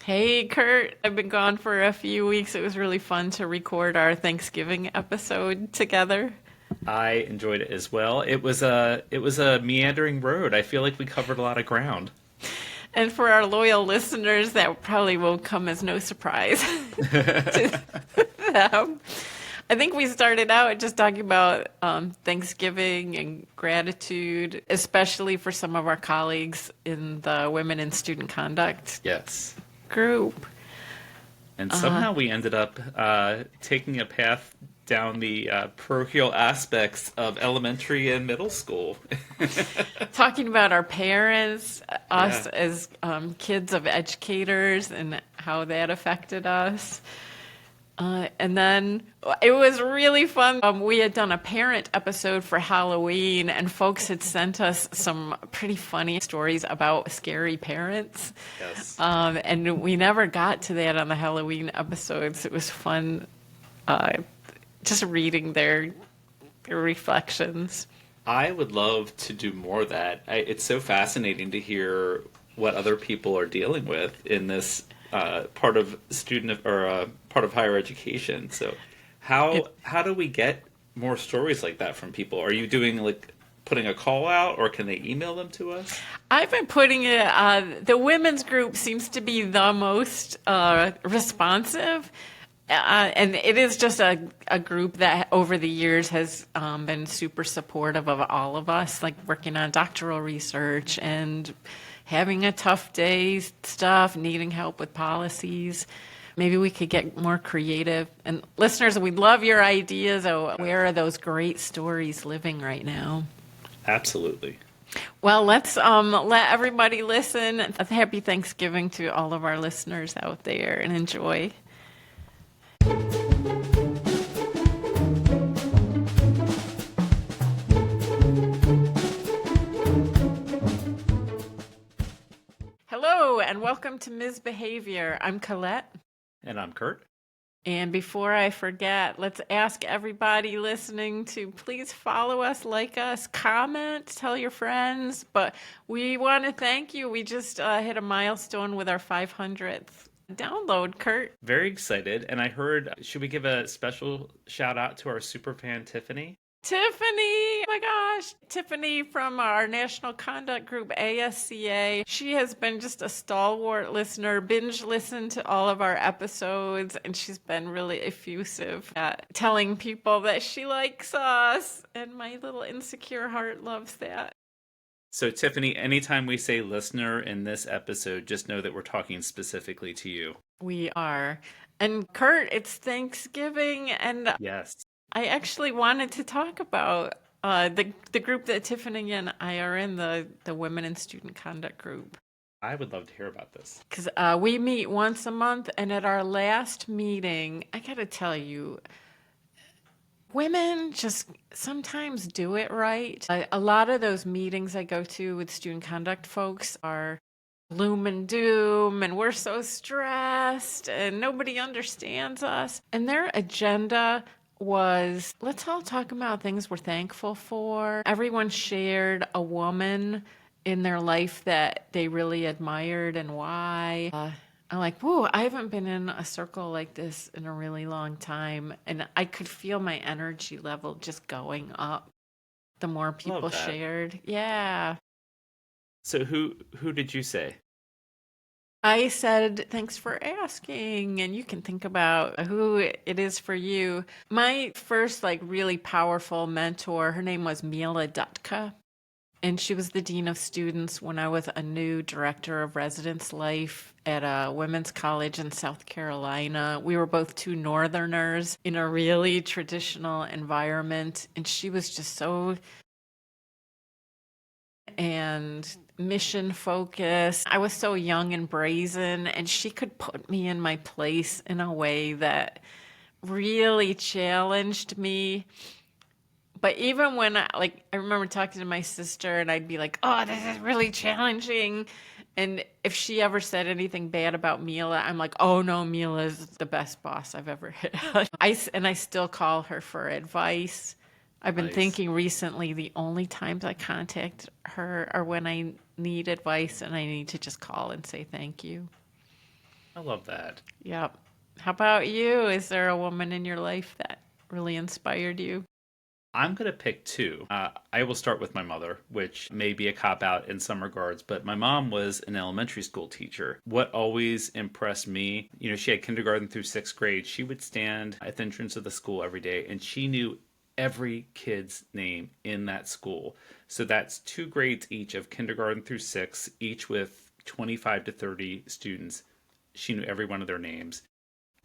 Hey, Kurt. I've been gone for a few weeks. It was really fun to record our Thanksgiving episode together. I enjoyed it as well. It was a meandering road. I feel like we covered a lot of ground. And for our loyal listeners, that probably will come as no surprise to them. I think we started out just talking about Thanksgiving and gratitude, especially for some of our colleagues in the Women in Student Conduct Yes. group. And somehow we ended up taking a path down the parochial aspects of elementary and middle school. Talking about our parents, us Yeah. as kids of educators, and how that affected us. And then it was really fun. We had done a parent episode for Halloween, and folks had sent us some pretty funny stories about scary parents. Yes. And we never got to that on the Halloween episodes. It was fun uh, just reading their reflections. I would love to do more of that. It's so fascinating to hear what other people are dealing with in this part of student or part of higher education. So, how It, how do we get more stories like that from people? Are you doing like putting a call out, or can they email them to us? I've been putting it, the women's group seems to be the most responsive. And it is just a group that over the years has been super supportive of all of us, like working on doctoral research and having a tough day stuff, needing help with policies. Maybe we could get more creative. And listeners, we'd love your ideas of where are those great stories living right now. Absolutely. Well, let's let everybody listen. A happy Thanksgiving to all of our listeners out there and enjoy. Hello, and welcome to Ms. Behavior. I'm Colette. And I'm Kurt. And before I forget, let's ask everybody listening to please follow us, like us, comment, tell your friends. But we want to thank you. We just hit a milestone with our 500th download, Kurt. Very excited. And I heard, should we give a special shout out to our super fan, Tiffany? Tiffany, oh my gosh, Tiffany from our National Conduct Group, ASCA. She has been just a stalwart listener, binge listened to all of our episodes, and she's been really effusive at telling people that she likes us, and my little insecure heart loves that. So, Tiffany, anytime we say listener in this episode, just know that we're talking specifically to you. We are. And Kurt, it's Thanksgiving, and Yes. I actually wanted to talk about the group that Tiffany and I are in, the Women in Student Conduct group. I would love to hear about this. Because we meet once a month, and at our last meeting, I gotta tell you, women just sometimes do it right. A lot of those meetings I go to with student conduct folks are gloom and doom, and we're so stressed, and nobody understands us. And their agenda was let's all talk about things we're thankful for. Everyone shared a woman in their life that they really admired and why. I'm like, whoa, I haven't been in a circle like this in a really long time. And I could feel my energy level just going up the more Love people that. shared. Yeah. So, who did you say? I said, thanks for asking. And you can think about who it is for you. My first, like, really powerful mentor, her name was Mila Dutka. And she was the dean of students when I was a new director of residence life at a women's college in South Carolina. We were both two Northerners in a really traditional environment. And she was just so and mission focused. I was so young and brazen, and she could put me in my place in a way that really challenged me. But even when I remember talking to my sister and I'd be like, oh, this is really challenging. And if she ever said anything bad about Mila, I'm like, oh no, Mila is the best boss I've ever had. I still call her for advice. I've been Nice. thinking recently the only times I contact her are when I need advice and I need to just call and say thank you. I love that. Yep. How about you? Is there a woman in your life that really inspired you? I'm going to pick two. I will start with my mother, which may be a cop out in some regards, but my mom was an elementary school teacher. What always impressed me, she had kindergarten through sixth grade. She would stand at the entrance of the school every day and she knew every kid's name in that school. So that's two grades each of kindergarten through six, each with 25 to 30 students. She knew every one of their names.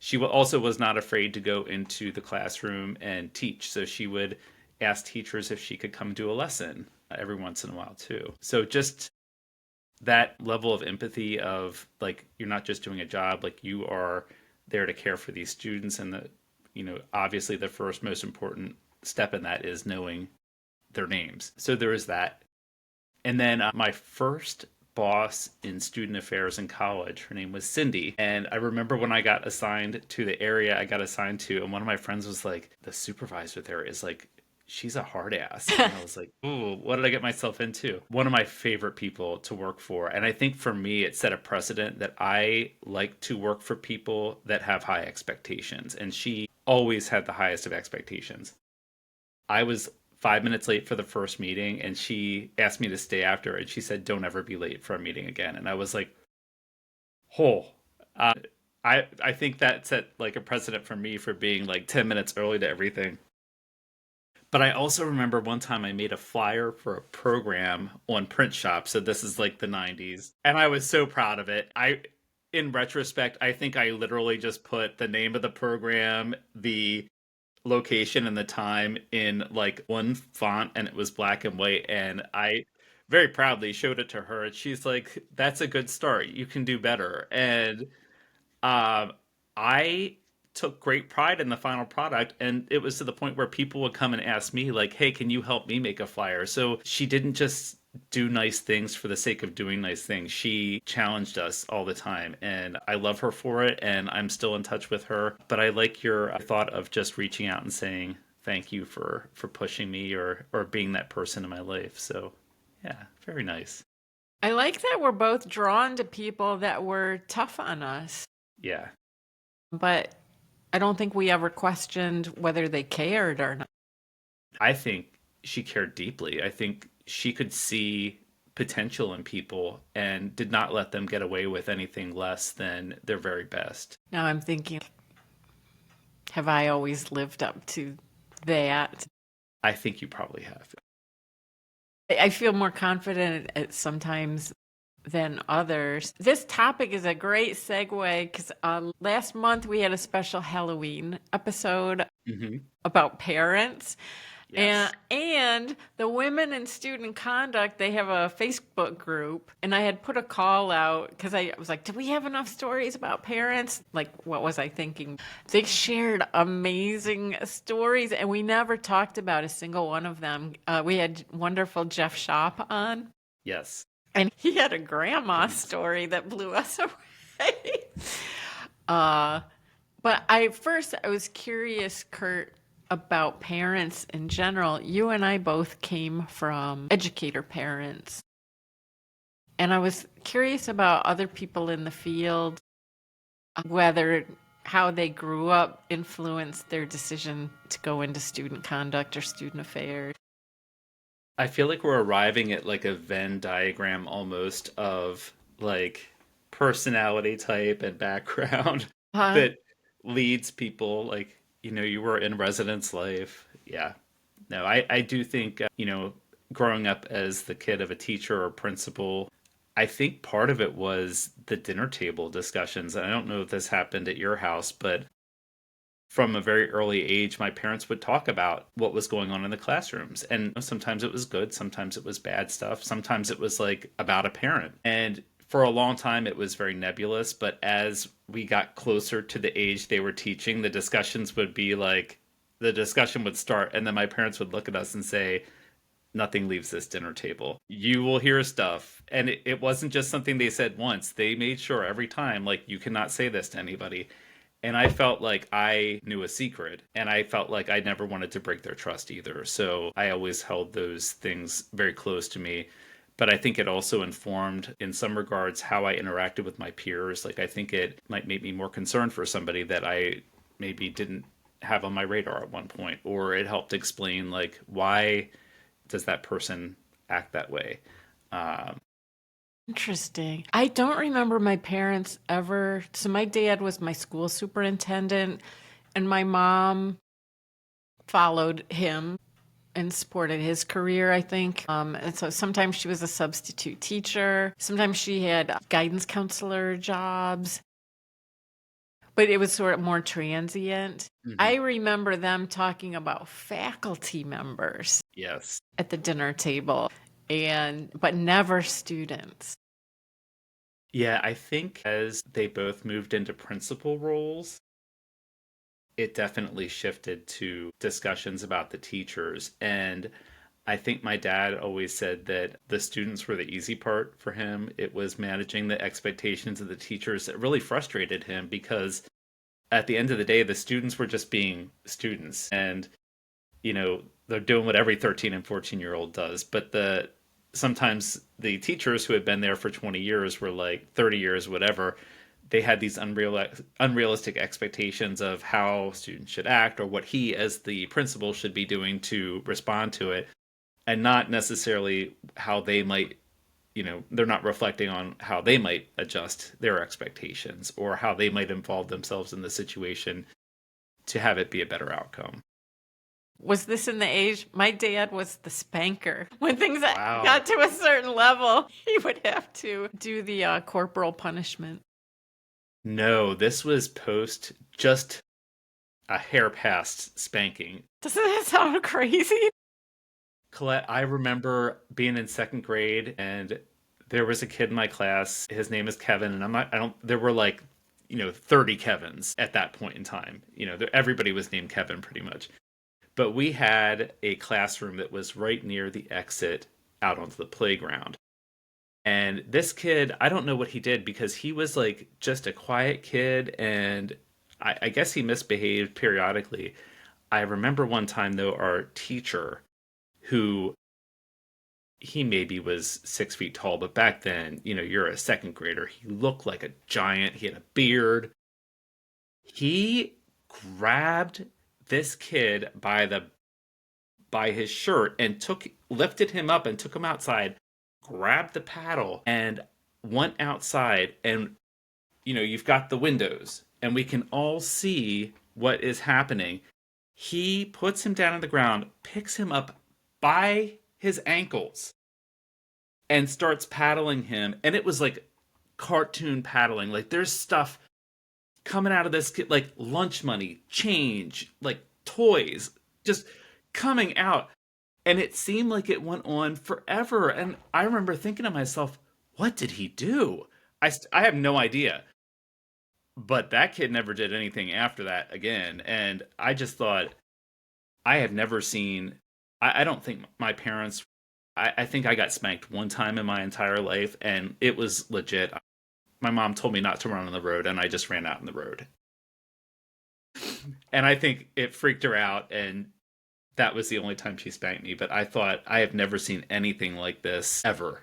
She also was not afraid to go into the classroom and teach. So she would ask teachers if she could come do a lesson every once in a while too. So just that level of empathy of like you're not just doing a job, like you are there to care for these students, and obviously the first most important step in that is knowing their names. So there is that. And then my first boss in student affairs in college, her name was Cindy. And I remember when I got assigned to the area I got assigned to, and one of my friends was like, the supervisor there is like, she's a hard ass. And I was like, ooh, what did I get myself into? One of my favorite people to work for. And I think for me, it set a precedent that I like to work for people that have high expectations. And she always had the highest of expectations. I was 5 minutes late for the first meeting, and she asked me to stay after, and she said, "Don't ever be late for a meeting again." And I was like, "Oh." Uh, I think that set like a precedent for me for being like 10 minutes early to everything. But I also remember one time I made a flyer for a program on Print Shop. So this is like the 90s. And I was so proud of it. In retrospect, I think I literally just put the name of the program, the location and the time in like one font, and it was black and white, and I very proudly showed it to her, and she's like, that's a good start, you can do better. And um I took great pride in the final product, and it was to the point where people would come and ask me like, hey, can you help me make a flyer? So she didn't just do nice things for the sake of doing nice things. She challenged us all the time, and I love her for it, and I'm still in touch with her. But I like your thought of just reaching out and saying thank you for pushing me or being that person in my life. So yeah, very nice. I like that we're both drawn to people that were tough on us, Yeah. but I don't think we ever questioned whether they cared or not. I think she cared deeply. I think she could see potential in people and did not let them get away with anything less than their very best. Now I'm thinking, have I always lived up to that? I think you probably have. I feel more confident at sometimes than others. This topic is a great segue because last month we had a special Halloween episode Hmm. about parents. Yes. And the women in student conduct, they have a Facebook group. And I had put a call out because I was like, do we have enough stories about parents? Like, what was I thinking? They shared amazing stories, and we never talked about a single one of them. We had wonderful Jeff Shop on, Yes. and he had a grandma Goodness. story that blew us away. uh, but I was curious, Kurt, about parents in general. You and I both came from educator parents. And I was curious about other people in the field, whether how they grew up influenced their decision to go into student conduct or student affairs. I feel like we're arriving at like a Venn diagram almost of like personality type and background Huh? that leads people like, you were in residence life. Yeah. No, I do think, growing up as the kid of a teacher or principal, I think part of it was the dinner table discussions. I don't know if this happened at your house, but from a very early age, my parents would talk about what was going on in the classrooms. And sometimes it was good, sometimes it was bad stuff, sometimes it was like about a parent. And for a long time, it was very nebulous. But as we got closer to the age they were teaching, the discussions would be like, the discussion would start, and then my parents would look at us and say, nothing leaves this dinner table. You will hear stuff. And it wasn't just something they said once. They made sure every time, like, you cannot say this to anybody. And I felt like I knew a secret, and I felt like I never wanted to break their trust either. So I always held those things very close to me. but I think it also informed, in some regards, how I interacted with my peers. Like, I think it might make me more concerned for somebody that I maybe didn't have on my radar at one point, or it helped explain, like, why does that person act that way. Interesting. I don't remember my parents ever. So my dad was my school superintendent, and my mom followed him and supported his career, I think. And so sometimes she was a substitute teacher. Sometimes she had guidance counselor jobs, but it was sort of more transient. Mhm. I remember them talking about faculty members Yes. at the dinner table and but never students. Yeah, I think as they both moved into principal roles, it definitely shifted to discussions about the teachers. And I think my dad always said that the students were the easy part for him. It was managing the expectations of the teachers that really frustrated him, because at the end of the day, the students were just being students. And, they're doing what every 13 and 14-year-old does. But sometimes the teachers who had been there for 20 years were like 30 years, whatever, they had these unrealistic expectations of how students should act, or what he, as the principal, should be doing to respond to it, and not necessarily how they might, they're not reflecting on how they might adjust their expectations or how they might involve themselves in the situation to have it be a better outcome. Was this in the age? My dad was the spanker. When things Wow. got to a certain level, he would have to do the corporal punishment. No, this was post, just a hair past spanking. Doesn't that sound crazy? Colette, I remember being in second grade, and there was a kid in my class. His name is Kevin, and there were like, 30 Kevins at that point in time. Everybody was named Kevin pretty much. But we had a classroom that was right near the exit out onto the playground. And this kid, I don't know what he did, because he was like just a quiet kid, and I guess he misbehaved periodically. I remember one time, though, our teacher, who, he maybe was 6 feet tall, but back then, you're a second grader. He looked like a giant. He had a beard. He grabbed this kid by his shirt and lifted him up and took him outside, grabbed the paddle and went outside. And you've got the windows and we can all see what is happening. He puts him down on the ground, picks him up by his ankles, and starts paddling him. And it was like cartoon paddling. Like, there's stuff coming out of this kid, like lunch money, change, like toys, just coming out. And it seemed like it went on forever. And I remember thinking to myself, what did he do? I have no idea. But that kid never did anything after that again. And I just thought, I have never seen, I don't think my parents, I think I got spanked one time in my entire life, and it was legit. My mom told me not to run on the road, and I just ran out on the road. And I think it freaked her out, and that was the only time she spanked me. But I thought, I have never seen anything like this ever.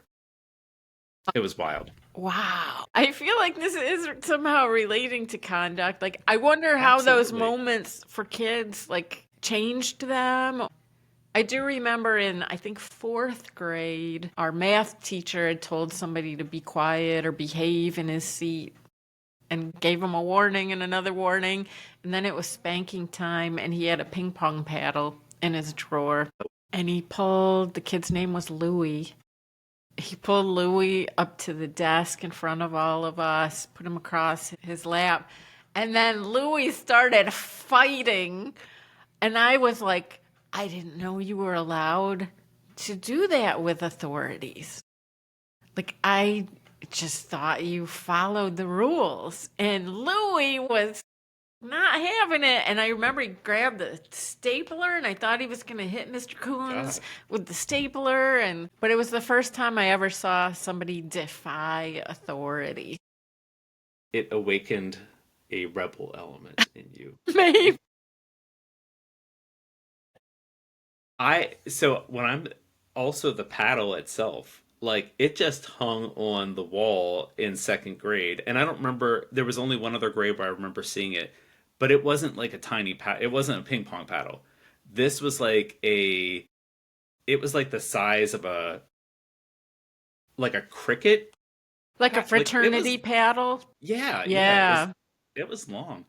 It was wild. Wow. I feel like this is somehow relating to conduct. Like, I wonder how those Absolutely. moments for kids, like, changed them. I do remember in, I think, fourth grade, our math teacher had told somebody to be quiet or behave in his seat and gave him a warning and another warning. And then it was spanking time, and he had a ping pong paddle in his drawer. And the kid's name was Louie. He pulled Louie up to the desk in front of all of us, put him across his lap. And then Louie started fighting. And I was like, I didn't know you were allowed to do that with authorities. Like, I just thought you followed the rules. And Louie was not having it. And I remember he grabbed the stapler, and I thought he was going to hit Mr. Coons God. with the stapler. But it was the first time I ever saw somebody defy authority. It awakened a rebel element in you. Maybe. So when I'm also the paddle itself, like it just hung on the wall in second grade. And I don't remember, there was only one other grade where I remember seeing it, but it wasn't like a tiny it wasn't a ping pong paddle. This was like it was like the size of like a cricket. Like a Like it fraternity was, paddle? yeah, Yeah. it was long.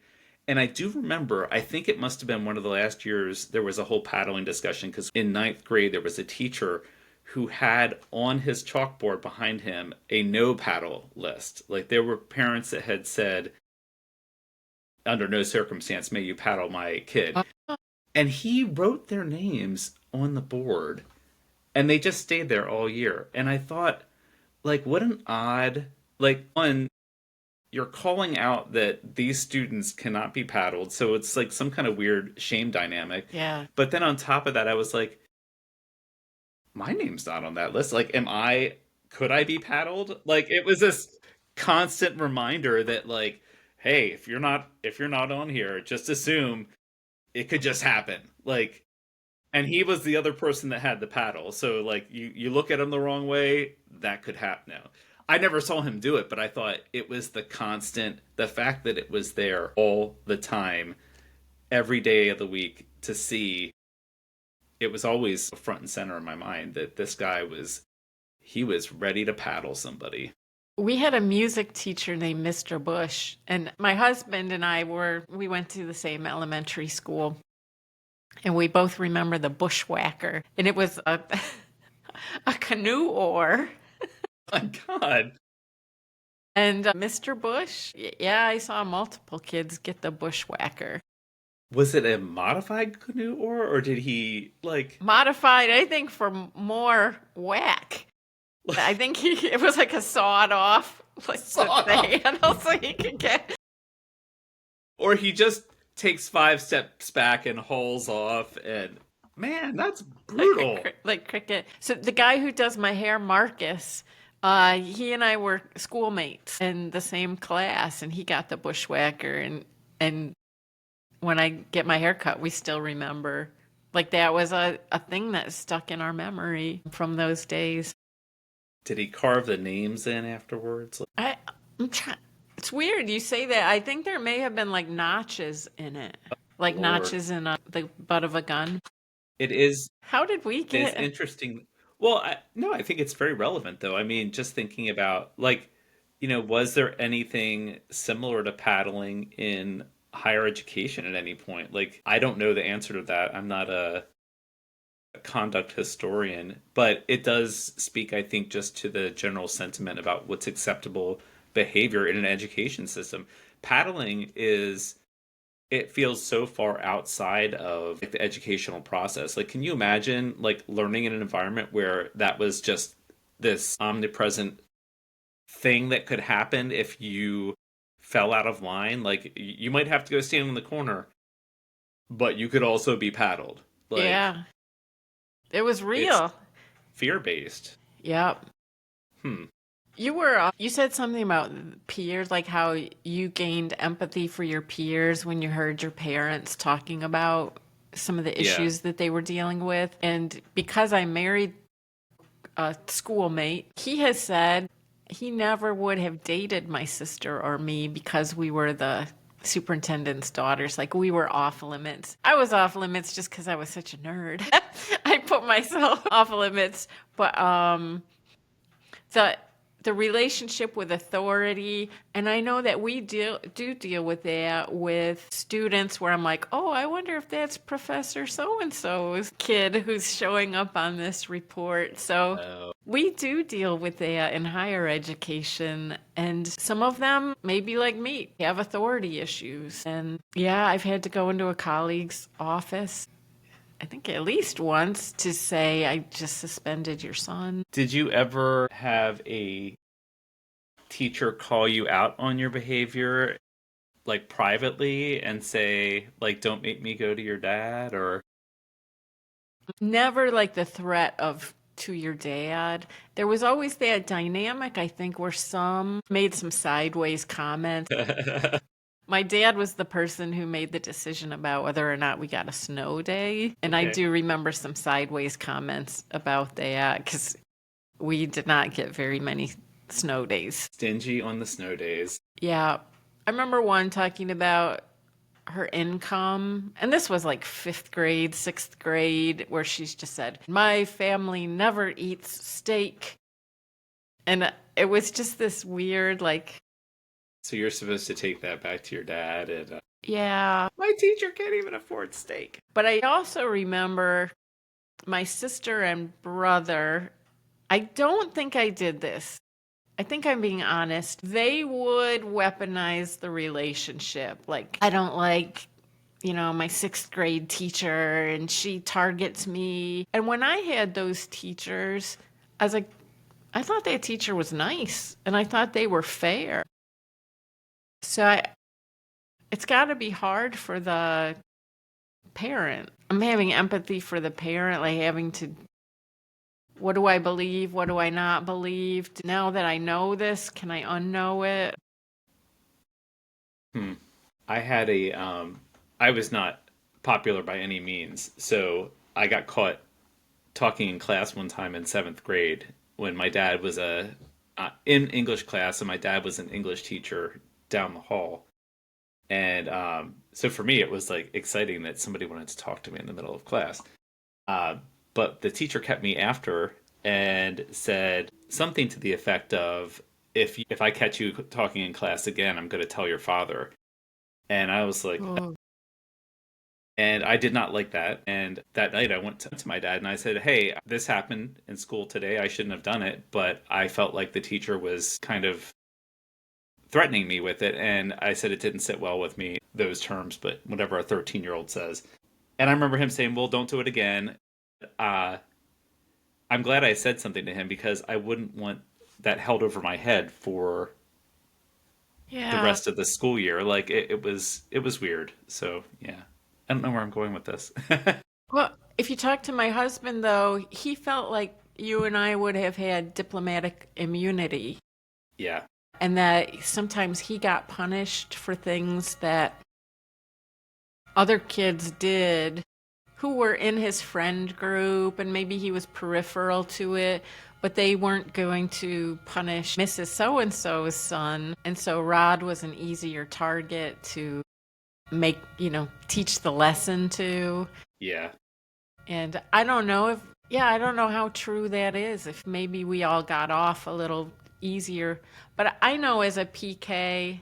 And I do remember, I think it must have been one of the last years there was a whole paddling discussion because in ninth grade there was a teacher who had on his chalkboard behind him a no paddle list. Like there were parents that had said, under no circumstance may you paddle my kid. Oh, And he wrote their names on the board and they just stayed there all year. And I thought, like, what an odd, like, one, you're calling out that these students cannot be paddled, so it's like some kind of weird shame dynamic. yeah. But then on top of that, I was like, my name's not on that list. Like, could I be paddled? Like, it was this constant reminder that, like, hey, if you're not on here, just assume it could just happen. Like, and he was the other person that had the paddle. So like you look at him the wrong way, that could happen. No, I never saw him do it, but I thought it was the fact that it was there all the time, every day of the week to see. It was always front and center in my mind that this guy he was ready to paddle somebody. We had a music teacher named Mr. Bush, and my husband and we went to the same elementary school, and we both remember the bushwhacker, and it was a canoe oar. My God. And Mr. Bush, yeah, I saw multiple kids get the bushwhacker. Was it a modified canoe oar, or did he like Modified, I think, for more whack. I think it was like a sawed off, like sawed the off? handle, so he could get. Or he just takes 5 steps back and hauls off and man, that's brutal. Like cricket. So the guy who does my hair, Marcus, he and I were schoolmates in the same class, and he got the bushwhacker. And when I get my hair cut, we still remember. Like that was a thing that stuck in our memory from those days. Did he carve the names in afterwards? I'm trying. It's weird you say that. I think there may have been like notches in it, like Lord. notches in the butt of a gun. It is. How did we It's get? interesting. Well, no, I think it's very relevant though. I mean, just thinking about like, was there anything similar to paddling in higher education at any point? Like, I don't know the answer to that. I'm not a conduct historian, but it does speak, I think, just to the general sentiment about what's acceptable behavior in an education system. Paddling it feels so far outside of like, the educational process. Like, can you imagine like learning in an environment where that was just this omnipresent thing that could happen if you fell out of line? Like, you might have to go stand in the corner, but you could also be paddled. Like, Yeah, it was it's real. fear-based. Yep. Hmm. You said something about peers, like how you gained empathy for your peers when you heard your parents talking about some of the Yeah. issues that they were dealing with. And because I married a schoolmate, he has said he never would have dated my sister or me because we were the superintendent's daughters. Like we were off limits. I was off limits just because I was such a nerd. I put myself off limits, but the the relationship with authority, and I know that we do deal with that with students where I'm like, oh, I wonder if that's Professor so-and-so's kid who's showing up on this report. So Oh. we do deal with that in higher education, and some of them, maybe like me, have authority issues. And yeah, I've had to go into a colleague's office, I think at least once, to say, I just suspended your son. Did you ever have a teacher call you out on your behavior, like privately, and say, like, don't make me go to your dad? Or Never like the threat of to your dad. There was always that dynamic, I think, where some made some sideways comments. My dad was the person who made the decision about whether or not we got a snow day. And I Okay. do remember some sideways comments about that because We did not get very many snow days. Stingy on the snow days. Yeah. I remember one talking about her income, and this was like fifth grade, sixth grade, where she's just said, "My family never eats steak." And it was just this weird, like, So you're supposed to take that back to your dad and yeah. my teacher can't even afford steak. But I also remember my sister and brother, I don't think I did this. I think I'm being honest. They would weaponize the relationship. Like, I don't like, my sixth grade teacher and she targets me. And when I had those teachers, I was like, I thought that teacher was nice and I thought they were fair. So it's got to be hard for the parent. I'm having empathy for the parent, like having to, what do I believe? What do I not believe? Now that I know this, can I unknow it? Hmm. I had I was not popular by any means, so I got caught talking in class one time in seventh grade when my dad was in English class, and my dad was an English teacher down the hall. And so for me, it was like exciting that somebody wanted to talk to me in the middle of class. Uh, but the teacher kept me after and said something to the effect of, if I catch you talking in class again, I'm going to tell your father. And I was like, Oh, and I did not like that. And that night I went to my dad and I said, "Hey, this happened in school today. I shouldn't have done it, but I felt like the teacher was kind of threatening me with it." And I said it didn't sit well with me, those terms, but whatever a 13-year-old says. And I remember him saying, "Well, don't do it again." Uh, I'm glad I said something to him because I wouldn't want that held over my head for the yeah. rest of the school year. Like it was weird. So yeah, I don't know where I'm going with this. Well, if you talk to my husband, though, he felt like you and I would have had diplomatic immunity, Yeah. and that sometimes he got punished for things that other kids did who were in his friend group, and maybe he was peripheral to it, but they weren't going to punish Mrs. So and so's son. And so Rod was an easier target to make, teach the lesson to. Yeah. And I don't know if, yeah, I don't know how true that is, if maybe we all got off a little easier. But I know as a PK,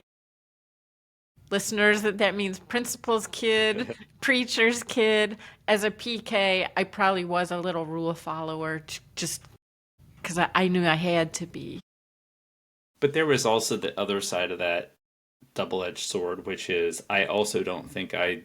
listeners, that means principal's kid, preacher's kid. As a PK, I probably was a little rule follower just because I knew I had to be. But there was also the other side of that double-edged sword, which is I also don't think I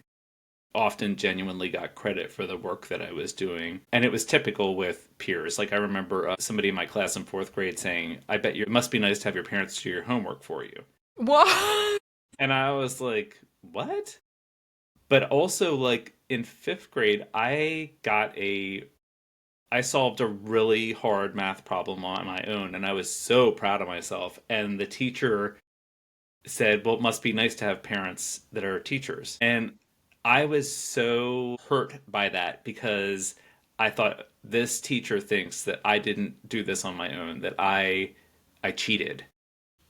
often genuinely got credit for the work that I was doing. And it was typical with peers. Like I remember somebody in my class in fourth grade saying, "I bet it must be nice to have your parents do your homework for you." What? And I was like, "What?" But also, like in fifth grade, I solved a really hard math problem on my own, and I was so proud of myself. And the teacher said, "Well, it must be nice to have parents that are teachers." And I was so hurt by that because I thought this teacher thinks that I didn't do this on my own, that I cheated,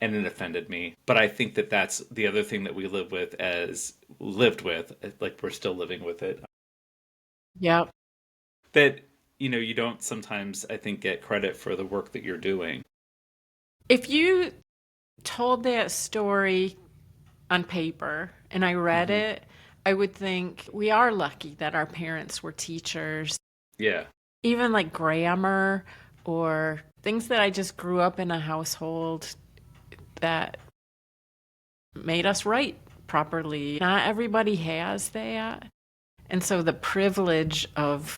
and it offended me. But I think that that's the other thing that we lived with, like we're still living with it. Yep. That you don't sometimes, I think, get credit for the work that you're doing. If you told that story on paper and I read Hmm. it, I would think we are lucky that our parents were teachers. Yeah. Even like grammar or things that I just grew up in a household that made us write properly. Not everybody has that. And so the privilege of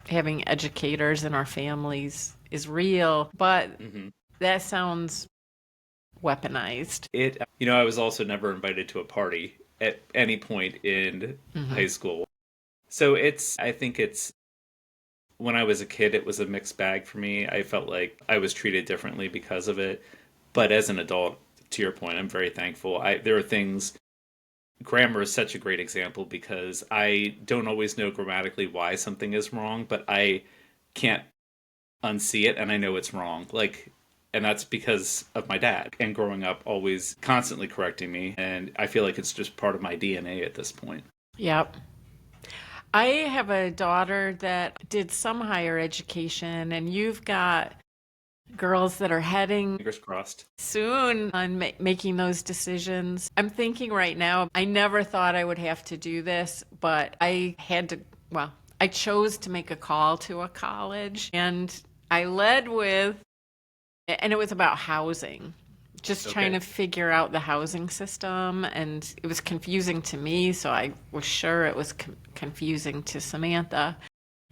having educators in our families is real, but Hmm. that sounds weaponized. I was also never invited to a party at any point in Hmm. high school. So I think when I was a kid, it was a mixed bag for me. I felt like I was treated differently because of it. But as an adult, to your point, I'm very thankful. There are things, grammar is such a great example because I don't always know grammatically why something is wrong, but I can't unsee it, and I know it's wrong. Like, and that's because of my dad and growing up always constantly correcting me, and I feel like it's just part of my DNA at this point. Yep. I have a daughter that did some higher education, and you've got girls that are heading Fingers crossed. soon on making those decisions. I'm thinking right now, I never thought I would have to do this, but I had to, well, I chose to make a call to a college, and I led with, and it was about housing. Just trying Okay. to figure out the housing system, and it was confusing to me, so I was sure it was confusing to Samantha.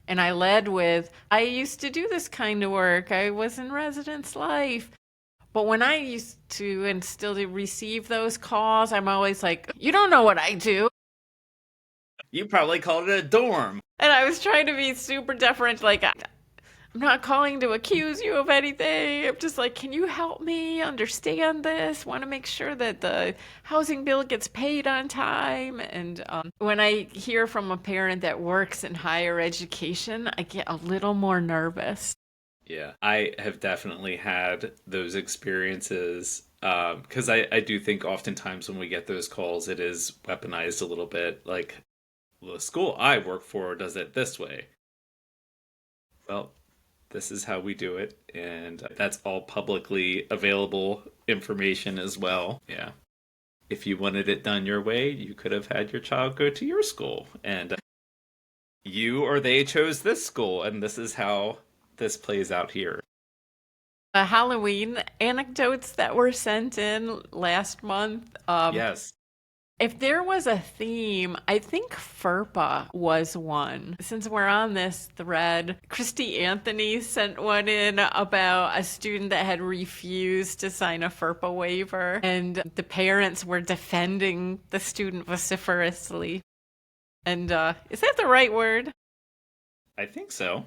And I led with, I used to do this kind of work. I was in residence life. But when I used to and still do receive those calls, I'm always like, you don't know what I do. You probably called it a dorm. And I was trying to be super deferential, like, I'm not calling to accuse you of anything. I'm just like, can you help me understand this? Want to make sure that the housing bill gets paid on time. And when I hear from a parent that works in higher education, I get a little more nervous. Yeah, I have definitely had those experiences because I do think oftentimes when we get those calls, it is weaponized a little bit. Like, well, the school I work for does it this way. Well, this is how we do it, and that's all publicly available information as well. Yeah. If you wanted it done your way, you could have had your child go to your school, and you or they chose this school, and this is how this plays out here. Halloween anecdotes that were sent in last month. Yes. If there was a theme, I think FERPA was one. Since we're on this thread, Christy Anthony sent one in about a student that had refused to sign a FERPA waiver, and the parents were defending the student vociferously. And is that the right word? I think so.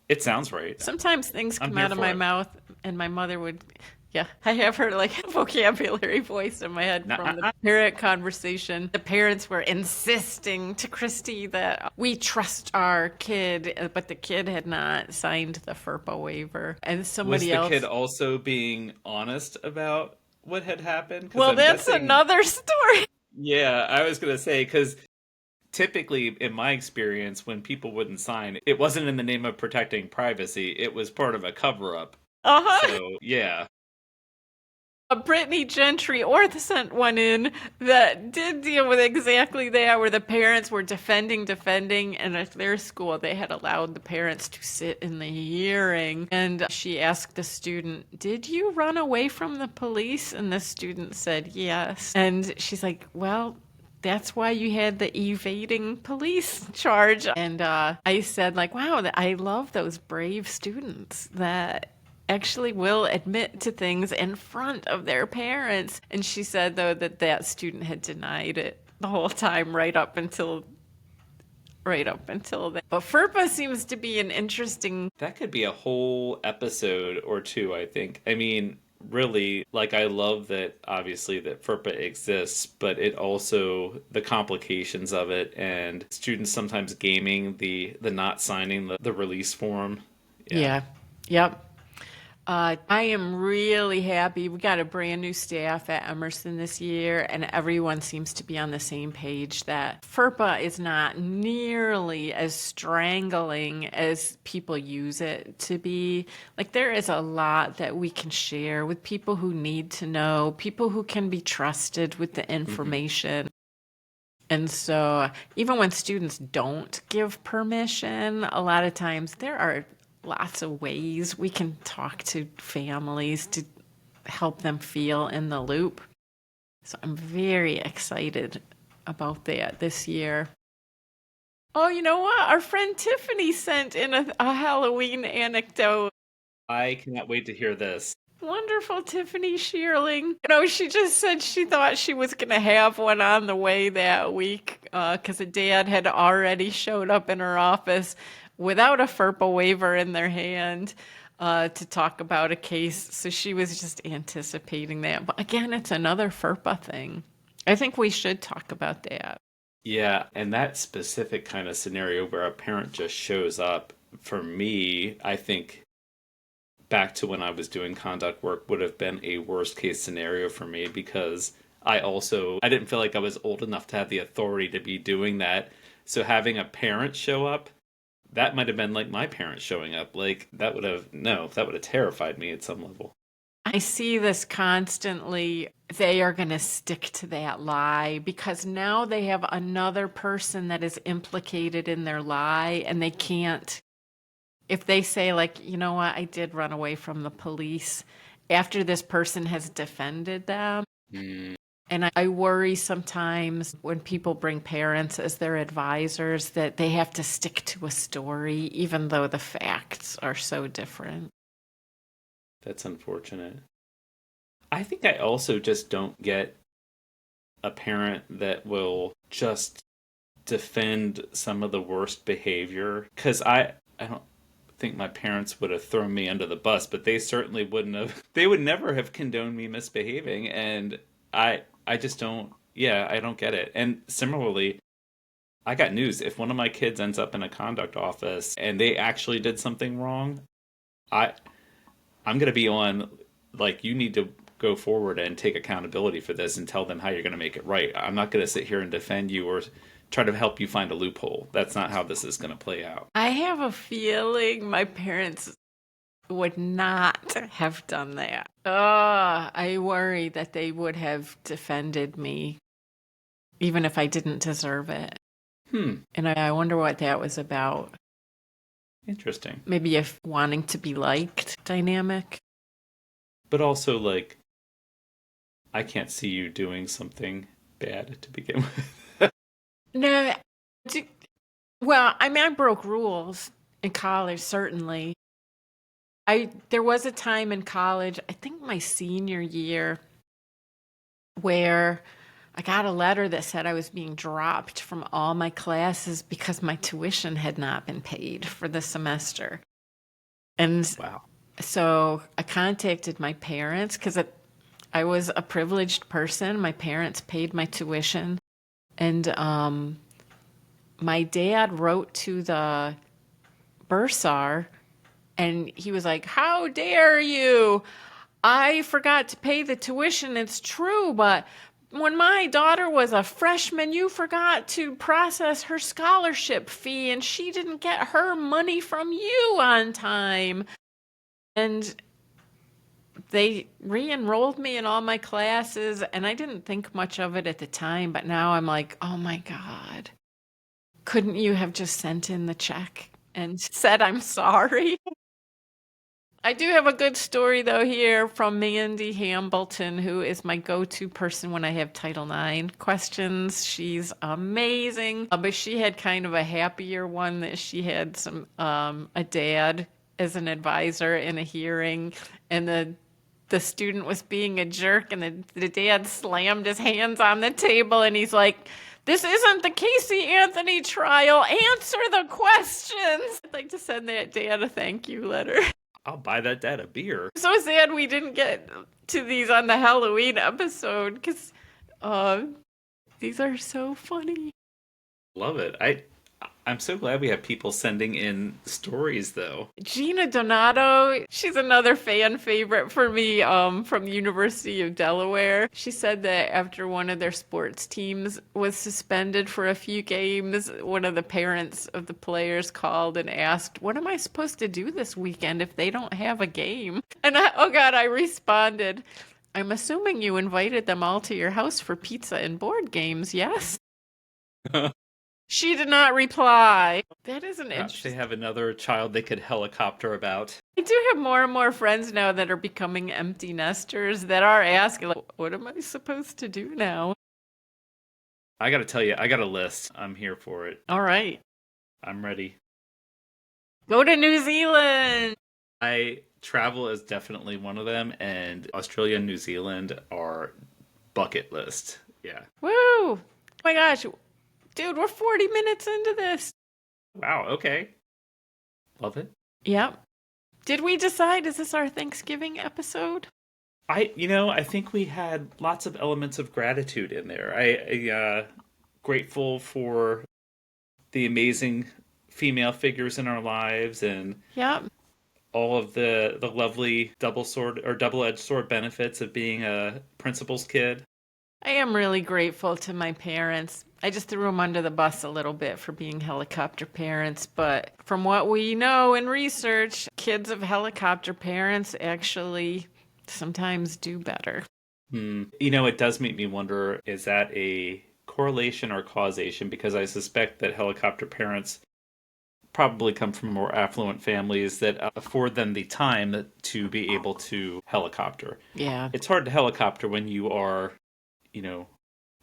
It sounds right. Sometimes things I'm come here out of for my it. mouth, and my mother would, yeah, I have her like vocabulary voice in my head from the parent conversation. The parents were insisting to Christy that we trust our kid, but the kid had not signed the FERPA waiver. And Was somebody the else, kid also being honest about what had happened? Because well, I'm that's guessing, another story. yeah, I was going to say, because typically, in my experience, when people wouldn't sign, it wasn't in the name of protecting privacy, it was part of a cover up. Uh-huh. So, yeah. Brittany Gentry Orth sent one in that did deal with exactly that, where the parents were defending, and at their school they had allowed the parents to sit in the hearing. And she asked the student, "Did you run away from the police?" And the student said, "Yes." And she's like, "Well, that's why you had the evading police charge." And I said, like, wow, I love those brave students that actually will admit to things in front of their parents. And she said, though, that that student had denied it the whole time, right up until then. But FERPA seems to be an interesting. That could be a whole episode or two, I think. I mean, really, like, I love that, obviously, that FERPA exists, but it also, the complications of it, and students sometimes gaming the not signing the release form. Yeah. Yeah. Yep. I am really happy. We got a brand new staff at Emerson this year, and everyone seems to be on the same page that FERPA is not nearly as strangling as people use it to be. Like, there is a lot that we can share with people who need to know, people who can be trusted with the information. And so, even when students don't give permission, a lot of times there are lots of ways we can talk to families to help them feel in the loop. So I'm very excited about that this year. Oh, you know what? Our friend Tiffany sent in a Halloween anecdote. I cannot wait to hear this. Wonderful, Tiffany Shearling. You know, she just said she thought she was going to have one on the way that week because a dad had already showed up in her office without a FERPA waiver in their hand to talk about a case. So she was just anticipating that. But again, it's another FERPA thing. I think we should talk about that. Yeah, and that specific kind of scenario where a parent just shows up, for me, I think back to when I was doing conduct work would have been a worst case scenario for me because I didn't feel like I was old enough to have the authority to be doing that. So having a parent show up, that might have been like my parents showing up. Like that would have terrified me at some level. I see this constantly. They are going to stick to that lie because now they have another person that is implicated in their lie and they can't. If they say, like, you know what, I did run away from the police after this person has defended them. Mm, And I worry sometimes when people bring parents as their advisors that they have to stick to a story, even though the facts are so different. that's unfortunate. I think I also just don't get a parent that will just defend some of the worst behavior because I don't think my parents would have thrown me under the bus, but they certainly wouldn't have. They would never have condoned me misbehaving, and I just don't. Yeah, I don't get it. And similarly, I got news. If one of my kids ends up in a conduct office and they actually did something wrong, I I'm gonna be on like you need to go forward and take accountability for this and tell them how you're gonna make it right. I'm not gonna sit here and defend you or try to help you find a loophole. That's not how this is gonna play out. I have a feeling my parents would not have done that. I worry that they would have defended me even if I didn't deserve it. Hmm. And I wonder what that was about. Interesting. Maybe if wanting to be liked dynamic. But also like I can't see you doing something bad to begin with. No, well, I mean, I broke rules in college, certainly. There was a time in college, I think my senior year, where I got a letter that said I was being dropped from all my classes because my tuition had not been paid for the semester. And Wow. so I contacted my parents because I was a privileged person. My parents paid my tuition. And my dad wrote to the bursar and he was like, "How dare you? I forgot to pay the tuition. It's true, but when my daughter was a freshman, you forgot to process her scholarship fee and she didn't get her money from you on time." And they re-enrolled me in all my classes and I didn't think much of it at the time, but now I'm like, "Oh my God. Couldn't you have just sent in the check and said I'm sorry?" I do have a good story though here from Mandy Hambleton, who is my go-to person when I have Title IX questions. She's amazing, but she had kind of a happier one that she had a dad as an advisor in a hearing, and the student was being a jerk, and the dad slammed his hands on the table, and he's like, "This isn't the Casey Anthony trial. Answer the questions." I'd like to send that dad a thank you letter. I'll buy that dad a beer. So sad we didn't get to these on the Halloween episode because these are so funny. Love it. I'm so glad we have people sending in stories though. Gina Donato, she's another fan favorite for me from the University of Delaware. She said that after one of their sports teams was suspended for a few games, one of the parents of the players called and asked, "What am I supposed to do this weekend if they don't have a game?" And I responded, "I'm assuming you invited them all to your house for pizza and board games, yes?" She did not reply. That is an Perhaps they interesting. have another child they could helicopter about. I do have more and more friends now that are becoming empty nesters that are asking, like, "What am I supposed to do now?" I gotta tell you, I got a list. I'm here for it. All right. I'm ready. Go to New Zealand. Travel is definitely one of them, and Australia and New Zealand are bucket list. Yeah. Woo! Oh my gosh. Dude, we're 40 minutes into this. Wow, okay. Love it. Yep. Did we decide, is this our Thanksgiving episode? I think we had lots of elements of gratitude in there. Grateful for the amazing female figures in our lives and Yep. all of the lovely double-edged sword benefits of being a principal's kid? I am really grateful to my parents. I just threw them under the bus a little bit for being helicopter parents, but from what we know in research, kids of helicopter parents actually sometimes do better. It does make me wonder, is that a correlation or causation? Because I suspect that helicopter parents probably come from more affluent families that afford them the time to be able to helicopter. Yeah. It's hard to helicopter when you are, you know,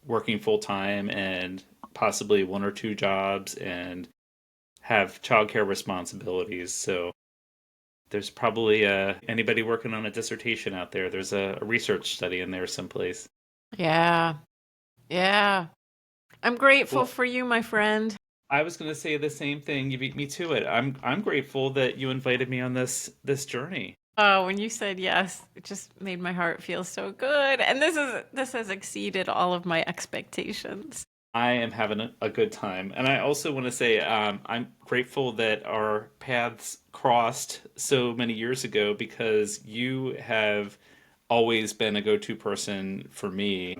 working full time and possibly one or two jobs and have childcare responsibilities. So there's probably anybody working on a dissertation out there. There's a research study in there someplace. Yeah. Yeah. I'm grateful Well, for you, my friend. I was going to say the same thing. You beat me to it. I'm grateful that you invited me on this journey. Oh, when you said yes, it just made my heart feel so good. And this has exceeded all of my expectations. I am having a good time. And I also want to say I'm grateful that our paths crossed so many years ago because you have always been a go-to person for me.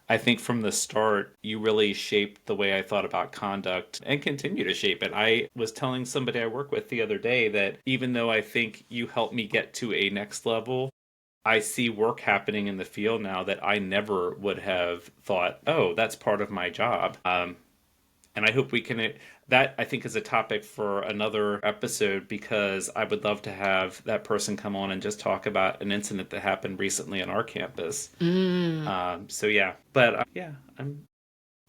I think from the start, you really shaped the way I thought about conduct and continue to shape it. I was telling somebody I work with the other day that even though I think you helped me get to a next level, I see work happening in the field now that I never would have thought, oh, that's part of my job. And I hope we can, that I think is a topic for another episode because I would love to have that person come on and just talk about an incident that happened recently on our campus. So yeah, but yeah,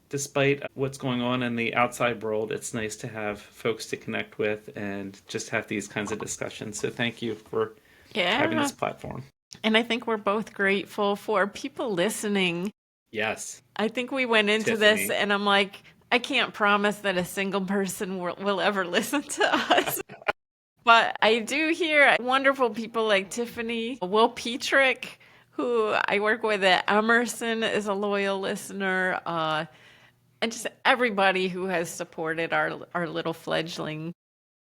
despite what's going on in the outside world, it's nice to have folks to connect with and just have these kinds of discussions. So thank you for having Yeah. this platform. And I think we're both grateful for people listening. Yes. I think we went into this Tiffany. and I'm like, I can't promise that a single person will ever listen to us. But I do hear wonderful people like Tiffany, Will Petrick, who I work with at Emerson, is a loyal listener, and just everybody who has supported our little fledgling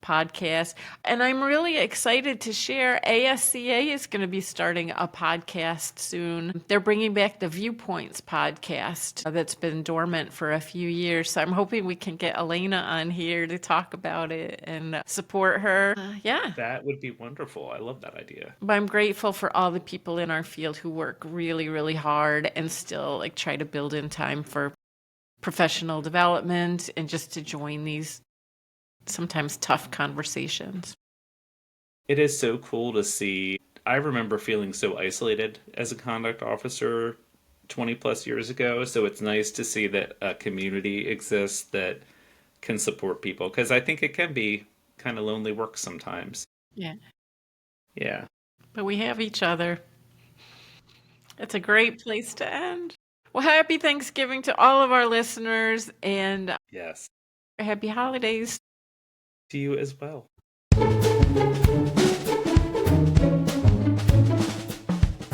podcast. And I'm really excited to share ASCA is going to be starting a podcast soon. They're bringing back the Viewpoints podcast that's been dormant for a few years. So I'm hoping we can get Elena on here to talk about it and support her. Yeah. That would be wonderful. I love that idea. But I'm grateful for all the people in our field who work really, really hard and still like try to build in time for professional development and just to join these sometimes tough conversations. It is so cool to see. I remember feeling so isolated as a conduct officer 20 plus years ago. So it's nice to see that a community exists that can support people because I think it can be kind of lonely work sometimes. Yeah. Yeah. But we have each other. It's a great place to end. Well, happy Thanksgiving to all of our listeners and Yes. happy holidays. To you as well.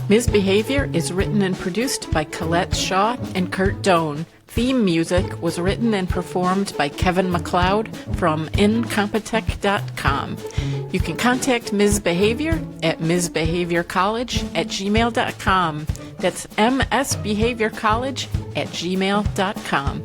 Misbehavior is written and produced by Colette Shaw and Kurt Doan. Theme music was written and performed by Kevin MacLeod from incompetech.com. You can contact Ms. Behavior at msbehaviorcollege@gmail.com. That's msbehaviorcollege@gmail.com.